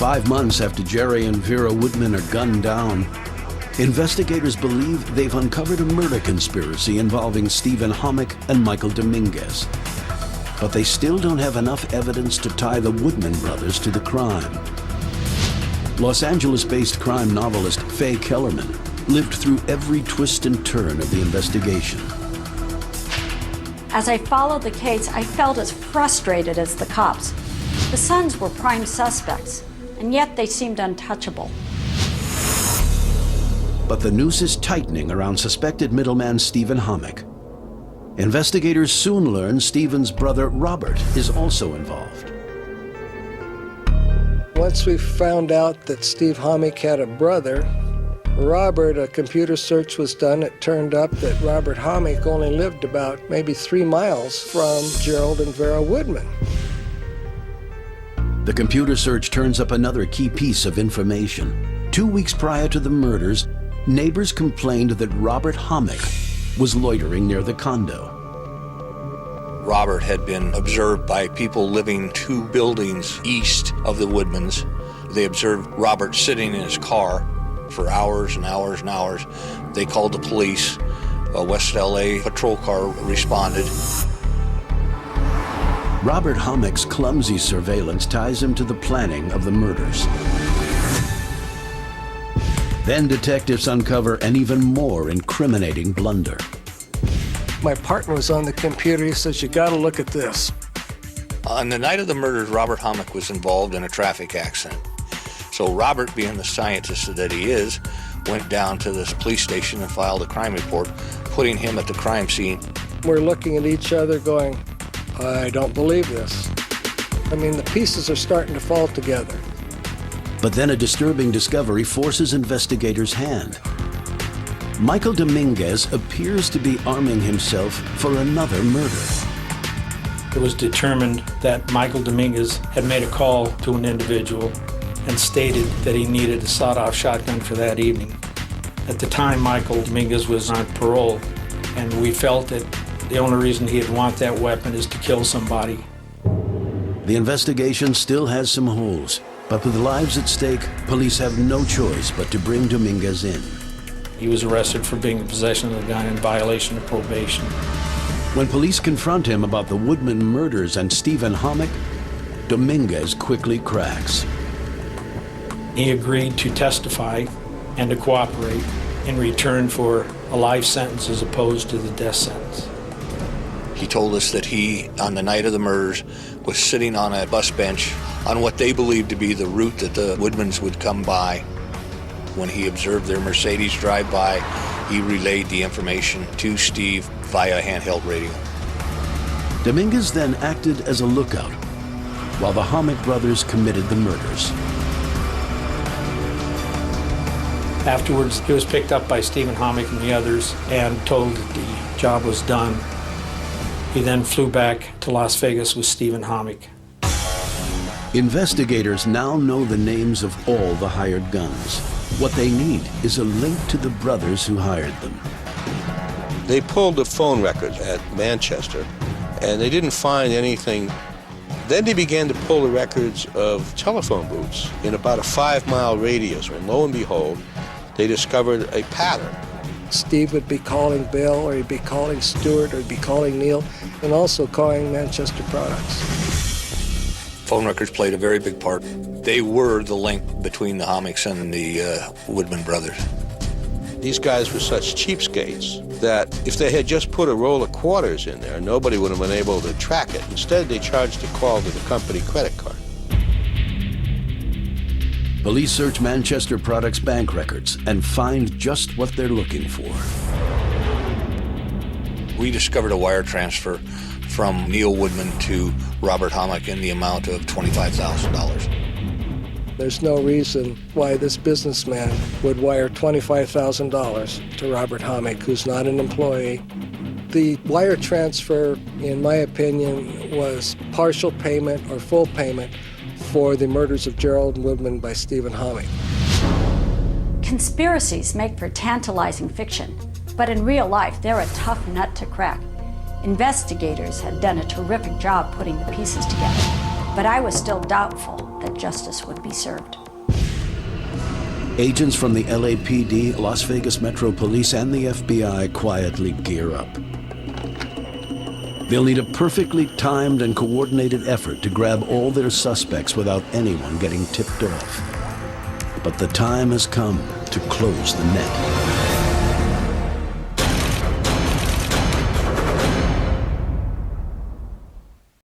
5 months after Jerry and Vera Woodman are gunned down, investigators believe they've uncovered a murder conspiracy involving Stephen Homick and Michael Dominguez. But they still don't have enough evidence to tie the Woodman brothers to the crime. Los Angeles-based crime novelist Faye Kellerman lived through every twist and turn of the investigation. As I followed the case, I felt as frustrated as the cops. The sons were prime suspects, and yet they seemed untouchable. But the noose is tightening around suspected middleman Stephen Homick. Investigators soon learn Stephen's brother Robert is also involved. Once we found out that Steve Homick had a brother, Robert, a computer search was done. It turned up that Robert Homick only lived about maybe 3 miles from Gerald and Vera Woodman. The computer search turns up another key piece of information. 2 weeks prior to the murders, neighbors complained that Robert Homick was loitering near the condo. Robert had been observed by people living 2 buildings east of the Woodmans. They observed Robert sitting in his car for hours and hours and hours. They called the police. A West LA patrol car responded. Robert Homick's clumsy surveillance ties him to the planning of the murders. Then detectives uncover an even more incriminating blunder. My partner was on the computer. He says, "You gotta look at this." On the night of the murders, Robert Homick was involved in a traffic accident. So Robert, being the scientist that he is, went down to this police station and filed a crime report, putting him at the crime scene. We're looking at each other going, I don't believe this. I mean, the pieces are starting to fall together. But then a disturbing discovery forces investigators' hand. Michael Dominguez appears to be arming himself for another murder. It was determined that Michael Dominguez had made a call to an individual and stated that he needed a sawed-off shotgun for that evening. At the time, Michael Dominguez was on parole, and we felt that the only reason he'd want that weapon is to kill somebody. The investigation still has some holes, but with lives at stake, police have no choice but to bring Dominguez in. He was arrested for being in possession of a gun in violation of probation. When police confront him about the Woodman murders and Stephen Homick, Dominguez quickly cracks. He agreed to testify and to cooperate in return for a life sentence as opposed to the death sentence. He told us that he, on the night of the murders, was sitting on a bus bench on what they believed to be the route that the Woodmans would come by. When he observed their Mercedes drive by, he relayed the information to Steve via handheld radio. Dominguez then acted as a lookout while the Homick brothers committed the murders. Afterwards, he was picked up by Stephen Homick and the others and told that the job was done. He then flew back to Las Vegas with Stephen Homick. Investigators now know the names of all the hired guns. What they need is a link to the brothers who hired them. They pulled the phone records at Manchester, and they didn't find anything. Then they began to pull the records of telephone booths in about a 5-mile radius, when lo and behold, they discovered a pattern. Steve would be calling Bill, or he'd be calling Stewart, or he'd be calling Neil, and also calling Manchester Products. Phone records played a very big part. They were the link between the Homicks and the Woodman brothers. These guys were such cheapskates that if they had just put a roll of quarters in there, nobody would have been able to track it. Instead, they charged a call to the company credit card. Police search Manchester Products bank records and find just what they're looking for. We discovered a wire transfer from Neil Woodman to Robert Homick in the amount of $25,000. There's no reason why this businessman would wire $25,000 to Robert Homick, who's not an employee. The wire transfer, in my opinion, was partial payment or full payment for the murders of Gerald Woodman by Stephen Homick. Conspiracies make for tantalizing fiction, but in real life, they're a tough nut to crack. Investigators had done a terrific job putting the pieces together, but I was still doubtful that justice would be served. Agents from the LAPD, Las Vegas Metro Police, and the FBI quietly gear up. They'll need a perfectly timed and coordinated effort to grab all their suspects without anyone getting tipped off. But the time has come to close the net.